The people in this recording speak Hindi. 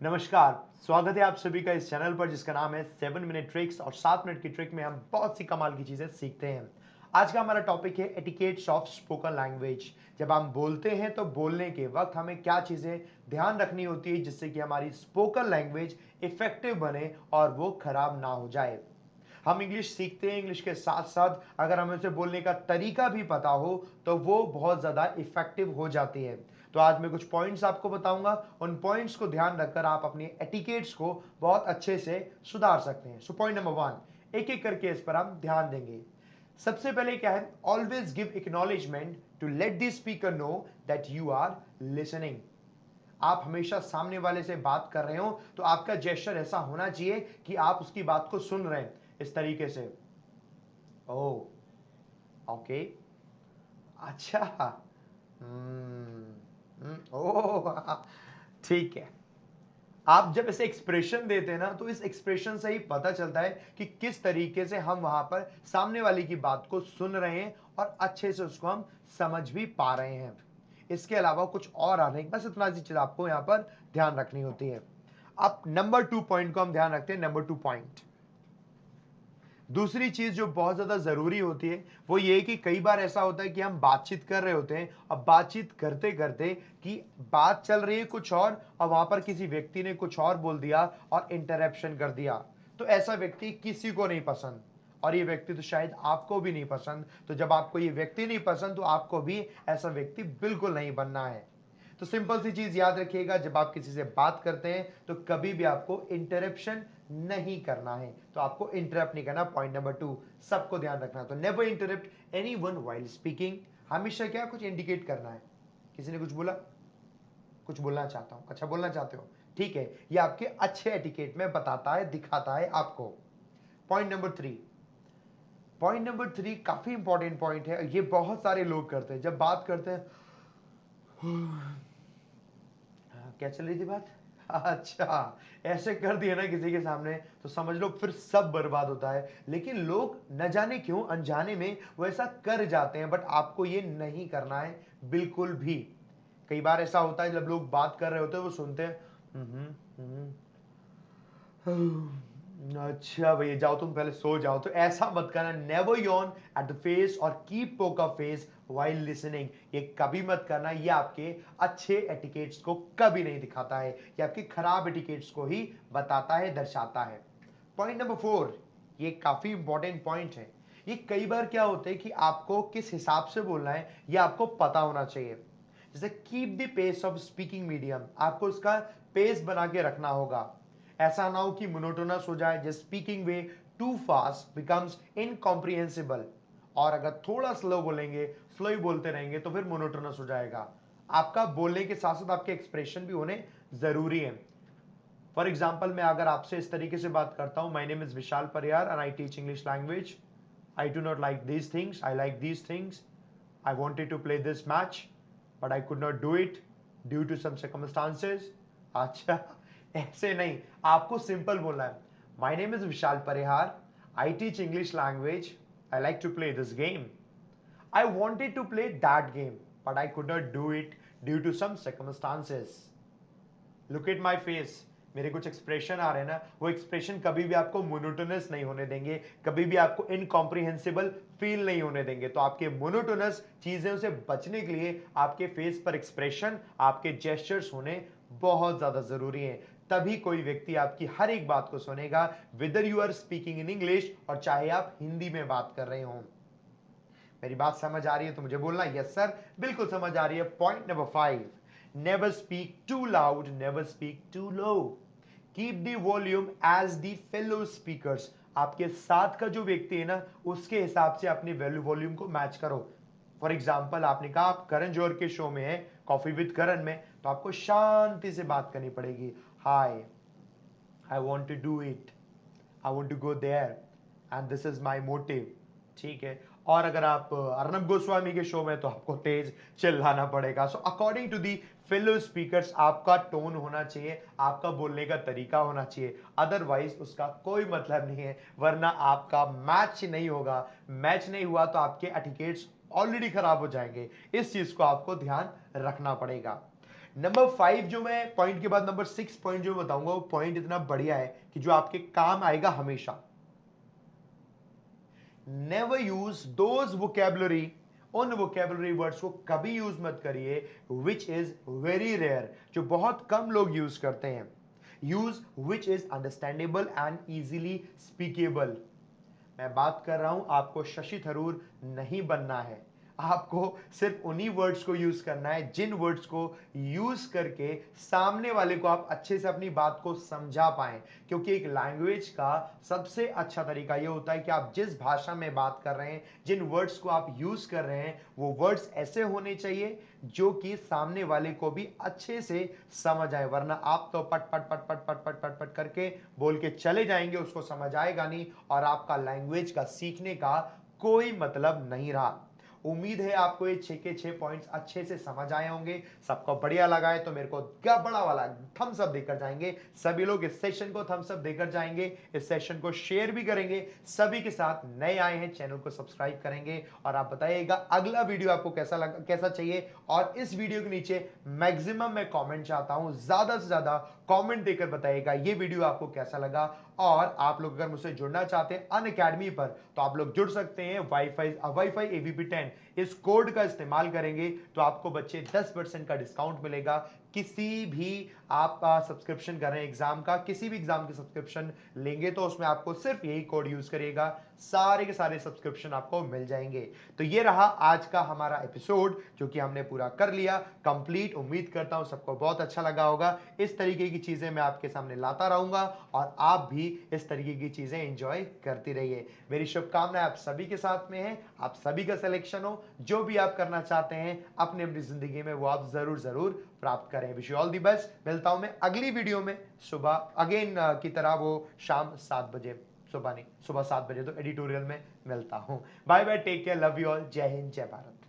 नमस्कार। स्वागत है आप सभी का इस चैनल पर जिसका नाम है 7 मिनट ट्रिक्स और 7 मिनट की ट्रिक में हम बहुत सी कमाल की चीजें सीखते हैं। आज का हमारा टॉपिक है एटिकेट्स ऑफ स्पोकन लैंग्वेज। जब हम बोलते हैं तो बोलने के वक्त हमें क्या चीजें ध्यान रखनी होती है जिससे कि हमारी स्पोकन लैंग्वेज इफेक्टिव बने और वो खराब ना हो जाए। हम इंग्लिश सीखते हैं, इंग्लिश के साथ साथ अगर हमें उसे बोलने का तरीका भी पता हो तो वो बहुत ज़्यादा इफेक्टिव हो जाती है। तो आज मैं कुछ पॉइंट्स आपको बताऊंगा, उन पॉइंट्स को ध्यान रखकर आप अपनी एटिकेट्स को बहुत अच्छे से सुधार सकते हैं। सो पॉइंट नंबर 1, एक एक करके इस पर हम ध्यान देंगे। सबसे पहले क्या है, always give acknowledgement to let the speaker know that you are listening. आप हमेशा सामने वाले से बात कर रहे हो तो आपका जेस्चर ऐसा होना चाहिए कि आप उसकी बात को सुन रहे हैं इस तरीके से। ओ, ओके, अच्छा, ओ, ठीक है। आप जब ऐसे एक्सप्रेशन देते हैं ना तो इस एक्सप्रेशन से ही पता चलता है कि किस तरीके से हम वहां पर सामने वाले की बात को सुन रहे हैं और अच्छे से उसको हम समझ भी पा रहे हैं। इसके अलावा कुछ और आ रहे हैं, बस इतना सी चीज आपको यहां पर ध्यान रखनी होती है। अब नंबर 2 पॉइंट को हम ध्यान रखते हैं। नंबर 2 पॉइंट, दूसरी चीज जो बहुत ज्यादा जरूरी होती है वो ये कि कई बार ऐसा होता है कि हम बातचीत कर रहे होते हैं, अब बातचीत करते करते कि बात चल रही है कुछ और वहां पर किसी व्यक्ति ने कुछ और बोल दिया और इंटरप्शन कर दिया। तो ऐसा व्यक्ति किसी को नहीं पसंद और ये व्यक्ति तो शायद आपको भी नहीं पसंद। तो जब आपको ये व्यक्ति नहीं पसंद तो आपको भी ऐसा व्यक्ति बिल्कुल नहीं बनना है। तो सिंपल सी चीज याद रखिएगा, जब आप किसी से बात करते हैं तो कभी भी आपको इंटरप्शन नहीं करना है। तो आपको इंटरप्ट नहीं करना। पॉइंट नंबर 2 सबको ध्यान रखना। तो never interrupt anyone while speaking. हमेशा क्या कुछ इंडिकेट करना है। किसी ने कुछ बोला, कुछ बोलना चाहता हूं, अच्छा बोलना चाहते हो, ठीक है, ये आपके अच्छे एटिकेट में बताता है, दिखाता है आपको। पॉइंट नंबर 3, पॉइंट नंबर 3 काफी इंपॉर्टेंट पॉइंट है। ये बहुत सारे लोग करते हैं, जब बात करते हैं क्या चल रही थी बात, अच्छा, ऐसे कर दिया ना किसी के सामने तो समझ लो फिर सब बर्बाद होता है। लेकिन लोग न जाने क्यों अनजाने में वो ऐसा कर जाते हैं, बट आपको ये नहीं करना है बिल्कुल भी। कई बार ऐसा होता है जब लोग बात कर रहे होते हैं वो सुनते हैं अच्छा भैया जाओ तुम पहले सो जाओ, तो ऐसा मत करना। Never yawn at the face और keep poker face while listening. ये कभी मत करना, ये आपके अच्छे एटिकेट्स को कभी नहीं दिखाता है, ये आपके खराब एटिकेट्स को ही बताता है, दर्शाता है। पॉइंट नंबर 4, ये काफी इंपॉर्टेंट पॉइंट है। ये कई बार क्या होता है कि आपको किस हिसाब से बोलना है ये आपको पता होना चाहिए। जैसे keep the pace of speaking medium, आपको उसका पेस बना के रखना होगा। ऐसा ना हो कि मोनोटोनस हो जाए, just speaking way too fast becomes incomprehensible. और अगर थोड़ा स्लो बोलेंगे, स्लो ही बोलते रहेंगे तो फिर मोनोटोनस हो जाएगा। आपका बोलने के साथ साथ आपके एक्सप्रेशन भी होने जरूरी है। फॉर एग्जाम्पल, मैं अगर आपसे इस तरीके से बात करता हूं, माई name is Vishal Pariyar and I teach English language, I do not like these things, I like these things, I wanted to play this match but I could not do it due to some circumstances. अच्छा, ऐसे नहीं, आपको सिंपल बोलना है। My name is Vishal Parihar, I teach English language, I like to play this game, I wanted to play that game, but I could not do it due to some circumstances. Look at my face. मेरे कुछ एक्सप्रेशन आ रहे हैं ना, वो एक्सप्रेशन कभी भी आपको मोनोटोनस नहीं होने देंगे, कभी भी आपको इनकॉम्प्रिहेंसिबल फील नहीं होने देंगे। तो आपके मोनोटोनस चीजों से बचने के लिए आपके फेस पर एक्सप्रेशन, आपके जेस्चर्स होने बहुत ज्यादा जरूरी है। तभी कोई व्यक्ति आपकी हर एक बात को सुनेगा, whether you are speaking in English और चाहे आप हिंदी में बात कर रहे हो। मेरी बात समझ आ रही है तो मुझे बोलना यस सर, बिल्कुल समझ आ रही है। Point number 5, never speak too loud, never speak too low. Keep the volume as the fellow speakers. आपके साथ का जो व्यक्ति है ना उसके हिसाब से अपनी वैल्यू वॉल्यूम को मैच करो। फॉर एग्जाम्पल, आपने कहा आप करण जौहर के शो में है, कॉफी विद करण में, तो आपको शांति से बात करनी पड़ेगी। Hi, I want to do it, I want to go there and this is my motive, ठीक है। और अगर आप अर्नब गोस्वामी के शो में तो आपको तेज चिल्लाना पड़ेगा। So according to the fellow speakers आपका टोन होना चाहिए, आपका बोलने का तरीका होना चाहिए, अदरवाइज उसका कोई मतलब नहीं है, वरना आपका मैच नहीं होगा। मैच नहीं हुआ तो आपके एटिकेट्स ऑलरेडी खराब हो जाएंगे। इस चीज को आपको ध्यान रखना पड़ेगा। नंबर 5 जो मैं पॉइंट के बाद नंबर 6 पॉइंट जो बताऊंगा वो पॉइंट इतना बढ़िया है कि जो आपके काम आएगा हमेशा। नेवर यूज दोज वोकेबलरी, उन वोकेबलरी वर्ड्स को कभी यूज मत करिए विच इज वेरी रेयर, जो बहुत कम लोग यूज करते हैं। Use which is understandable and easily speakable. मैं बात कर रहा हूं, आपको शशि थरूर नहीं बनना है। आपको सिर्फ उन्हीं वर्ड्स को यूज करना है जिन वर्ड्स को यूज करके सामने वाले को आप अच्छे से अपनी बात को समझा पाए। क्योंकि एक लैंग्वेज का सबसे अच्छा तरीका यह होता है कि आप जिस भाषा में बात कर रहे हैं, जिन वर्ड्स को आप यूज कर रहे हैं, वो वर्ड्स ऐसे होने चाहिए जो कि सामने वाले को भी अच्छे से समझ आए। वरना आप तो पट पट पट पट पट पट पट पट करके बोल के चले जाएंगे, उसको समझ आएगा नहीं और आपका लैंग्वेज का सीखने का कोई मतलब नहीं रहा। उम्मीद है आपको ये 6 के 6 पॉइंट्स अच्छे से समझ आए होंगे। सबको बढ़िया लगा है तो मेरे को बड़ा वाला थम्स अप देकर जाएंगे। सभी लोग इस सेशन को थम्स अप देकर जाएंगे, इस सेशन को शेयर भी करेंगे सभी के साथ। नए आए हैं चैनल को सब्सक्राइब करेंगे और आप बताइएगा अगला वीडियो आपको कैसा लगा, कैसा चाहिए। और इस वीडियो के नीचे मैक्सिमम मैं कमेंट चाहता हूं, ज्यादा से ज्यादा कमेंट देकर बताइएगा ये वीडियो आपको कैसा लगा। और आप लोग अगर मुझसे जुड़ना चाहते हैं अनअकैडमी पर तो आप लोग जुड़ सकते हैं। वाईफाई एवीपी 10 इस कोड का इस्तेमाल करेंगे तो आपको बच्चे 10% का डिस्काउंट मिलेगा। किसी भी आप सब्सक्रिप्शन कर रहे हैं एग्जाम का, किसी भी एग्जाम की सब्सक्रिप्शन लेंगे तो उसमें आपको सिर्फ यही कोड यूज करिएगा, सारे के सारे सब्सक्रिप्शन आपको मिल जाएंगे। तो ये रहा आज का हमारा एपिसोड जो कि हमने पूरा कर लिया कंप्लीट। उम्मीद करता हूं सबको बहुत अच्छा लगा होगा। इस तरीके की चीजें मैं आपके सामने लाता रहूंगा और आप भी इस तरीके की चीजें एंजॉय करती रहिए। मेरी शुभकामनाएं आप सभी के साथ में है, आप सभी का सिलेक्शन हो। जो भी आप करना चाहते हैं अपनी अपनी जिंदगी में वो आप जरूर जरूर प्राप्त करें। Wish you all the best. मिलता हूं मैं अगली वीडियो में सुबह अगेन की तरह, वो शाम 7 बजे, सुबह नहीं सुबह 7 बजे तो एडिटोरियल में मिलता हूं। Bye bye, take care, love you all, जय हिंद जय भारत।